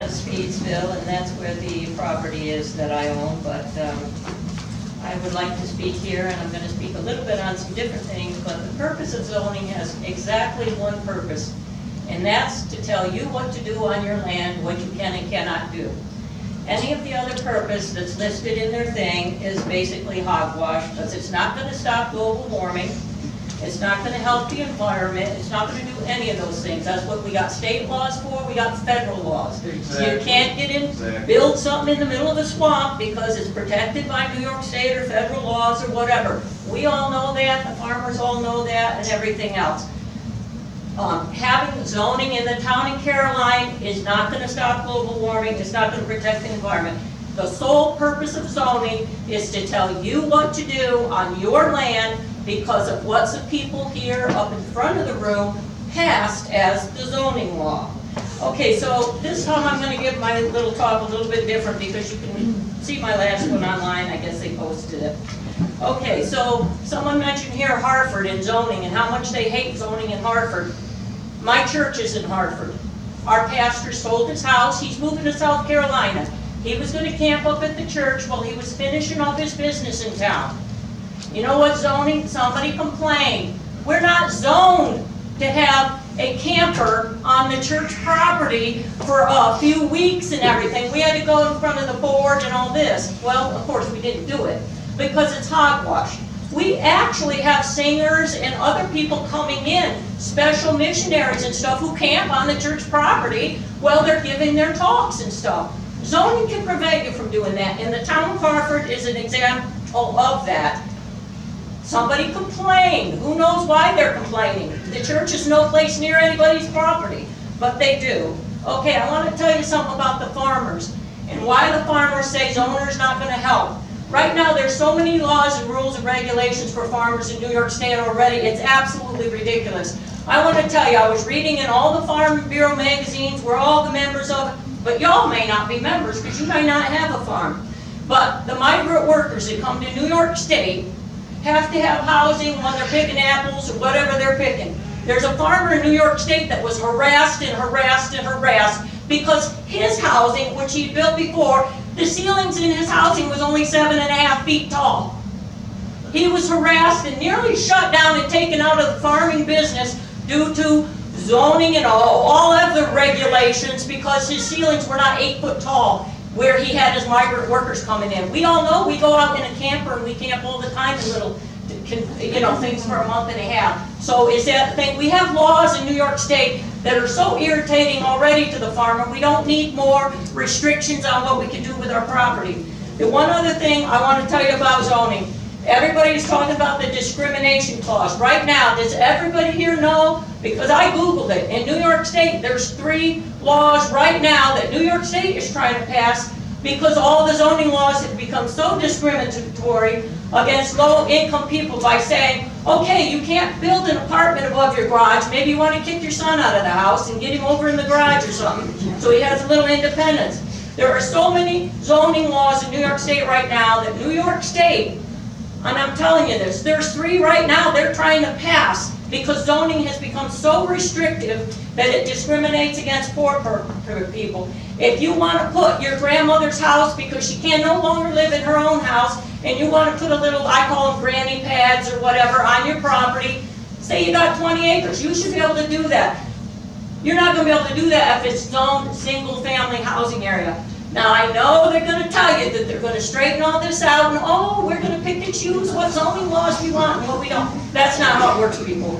Speedsville, and that's where the property is that I own, but I would like to speak here, and I'm going to speak a little bit on some different things, but the purpose of zoning has exactly one purpose, and that's to tell you what to do on your land, what you can and cannot do. Any of the other purpose that's listed in their thing is basically hogwash, because it's not going to stop global warming. It's not going to help the environment. It's not going to do any of those things. That's what we got state laws for. We got federal laws. Exactly. You can't get in, build something in the middle of a swamp because it's protected by New York State or federal laws or whatever. We all know that. The farmers all know that, and everything else. Having zoning in the town of Caroline is not going to stop global warming. It's not going to protect the environment. The sole purpose of zoning is to tell you what to do on your land because of what the people here up in front of the room passed as the zoning law. Okay, so this time I'm going to give my little talk a little bit different because you can see my last one online. I guess they posted it. Okay, so someone mentioned here Hartford and zoning and how much they hate zoning in Hartford. My church is in Hartford. Our pastor sold his house. He's moving to South Carolina. He was going to camp up at the church while he was finishing up his business in town. You know what zoning? Somebody complained. We're not zoned to have a camper on the church property for a few weeks and everything. We had to go in front of the board and all this. Well, of course we didn't do it because it's hogwash. We actually have singers and other people coming in, special missionaries and stuff who camp on the church property while they're giving their talks and stuff. Zoning can prevent you from doing that, and the town of Hartford is an example of that. Somebody complained. Who knows why they're complaining? The church is no place near anybody's property, but they do. Okay, I want to tell you something about the farmers and why the farmers say zoner's not going to help. Right now, there's so many laws and rules and regulations for farmers in New York State already, it's absolutely ridiculous. I want to tell you, I was reading in all the Farm Bureau magazines, we're all the members of it, but y'all may not be members because you may not have a farm. But the migrant workers that come to New York State have to have housing when they're picking apples or whatever they're picking. There's a farmer in New York State that was harassed and harassed and harassed because his housing, which he built before, the ceilings in his housing was only 7.5 feet tall. He was harassed and nearly shut down and taken out of the farming business due to zoning and all of the regulations because his ceilings were not 8 foot tall where he had his migrant workers coming in. We all know we go out in a camper and we camp all the time in little, things for a month and a half. So is that the thing? We have laws in New York State that are so irritating already to the farmer. We don't need more restrictions on what we can do with our property. The one other thing I want to tell you about zoning. Everybody's talking about the discrimination clause. Right now, does everybody here know? Because I Googled it. In New York State, there's 3 laws right now that New York State is trying to pass because all the zoning laws have become so discriminatory against low-income people by saying, okay, you can't build an apartment above your garage. Maybe you want to kick your son out of the house and get him over in the garage or something so he has a little independence. There are so many zoning laws in New York State right now that New York State, and I'm telling you this, there's 3 right now they're trying to pass because zoning has become so restrictive that it discriminates against poor people. If you want to put your grandmother's house because she can no longer live in her own house and you want to put a little, I call them granny pads or whatever, on your property, say you got 20 acres, you should be able to do that. You're not going to be able to do that if it's zoned single family housing area. Now I know they're going to tell you that they're going to straighten all this out and oh, we're going to pick and choose what zoning laws we want and what we don't. That's not how it works, people.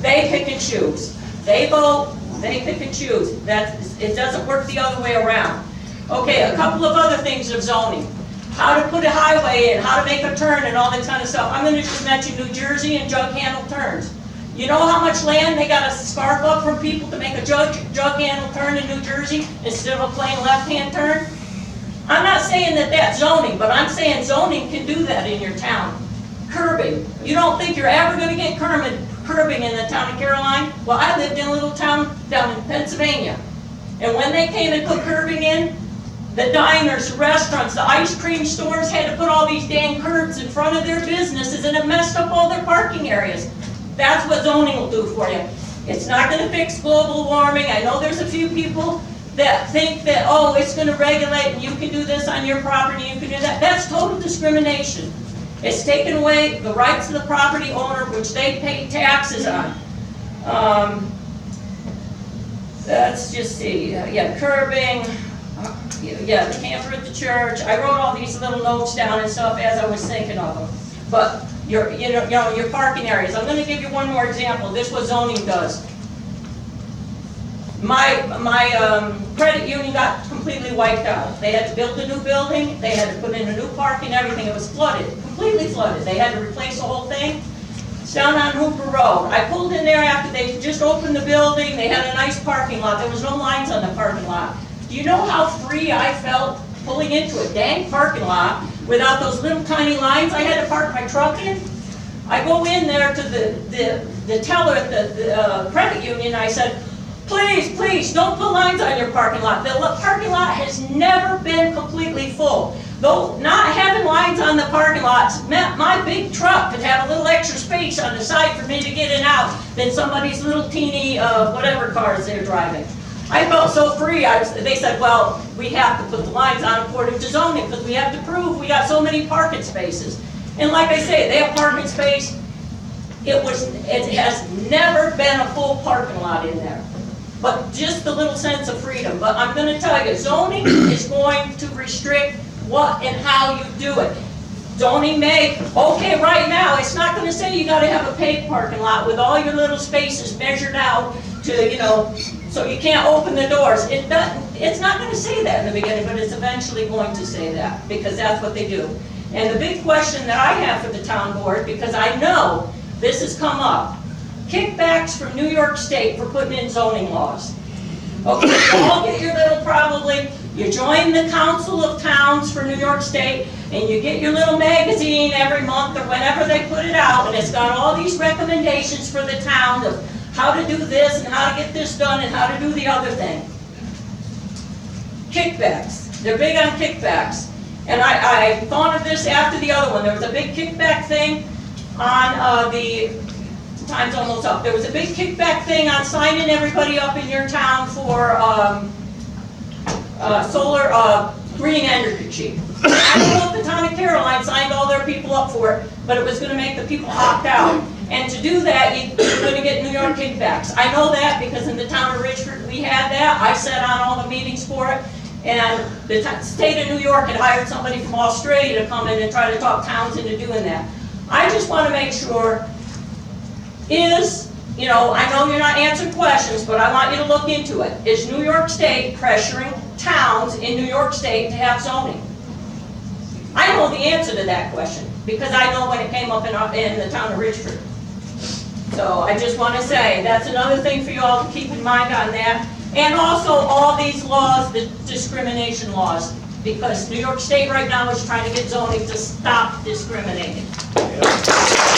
They pick and choose. They vote, they pick and choose. It doesn't work the other way around. Okay, a couple of other things of zoning. How to put a highway in, how to make a turn and all that kind of stuff. I'm going to just mention New Jersey and jug handle turns. You know how much land they got to scarf up from people to make a jug handle turn in New Jersey instead of a plain left-hand turn? I'm not saying that that's zoning, but I'm saying zoning can do that in your town. Curbing. You don't think you're ever going to get curbing in the town of Caroline? Well, I lived in a little town down in Pennsylvania. And when they came and put curbing in, the diners, the restaurants, the ice cream stores had to put all these dang curbs in front of their businesses and it messed up all their parking areas. That's what zoning will do for you. It's not going to fix global warming. I know there's a few people that think that, oh, it's gonna regulate and you can do this on your property, you can do that. That's total discrimination. It's taking away the rights of the property owner, which they pay taxes on. Let's just see, yeah, curbing, yeah, the camper at the church. I wrote all these little notes down and stuff as I was thinking of them. But your parking areas. I'm gonna give you one more example. This is what zoning does. My credit union got completely wiped out. They had to build a new building, they had to put in a new park and everything. It was flooded, completely flooded. They had to replace the whole thing. It's down on Hooper Road. I pulled in there after they just opened the building. They had a nice parking lot. There was no lines on the parking lot. Do you know how free I felt pulling into a dang parking lot without those little tiny lines I had to park my truck in? I go in there to the teller at the credit union. I said, please, please, don't put lines on your parking lot. The parking lot has never been completely full. Though not having lines on the parking lots meant my big truck could have a little extra space on the side for me to get in and out than somebody's little teeny whatever cars they're driving. I felt so free. They said, well, we have to put the lines on according to zoning because we have to prove we got so many parking spaces. And like I say, they have parking space. It has never been a full parking lot in there. But just a little sense of freedom. But I'm going to tell you, zoning is going to restrict what and how you do it. Zoning may, okay, right now, it's not going to say you got to have a paved parking lot with all your little spaces measured out to, so you can't open the doors. It's not going to say that in the beginning, but it's eventually going to say that because that's what they do. And the big question that I have for the town board, because I know this has come up, kickbacks from New York State for putting in zoning laws. Okay, you all get your little probably, you join the Council of Towns for New York State, and you get your little magazine every month or whenever they put it out, and it's got all these recommendations for the town of how to do this and how to get this done and how to do the other thing. Kickbacks. They're big on kickbacks. And I thought of this after the other one. There was a big kickback thing on time's almost up. There was a big kickback thing on signing everybody up in your town for solar green energy. I don't know if the town of Caroline signed all their people up for it, but it was going to make the people opt out. And to do that, you're going to get New York kickbacks. I know that because in the town of Richford we had that. I sat on all the meetings for it. And the state of New York had hired somebody from Australia to come in and try to talk towns into doing that. I just want to make sure I know you're not answering questions, but I want you to look into it. Is New York State pressuring towns in New York State to have zoning? I know the answer to that question because I know when it came up in the town of Richford. So I just want to say that's another thing for you all to keep in mind on that. And also all these laws, the discrimination laws, because New York State right now is trying to get zoning to stop discriminating. Yeah.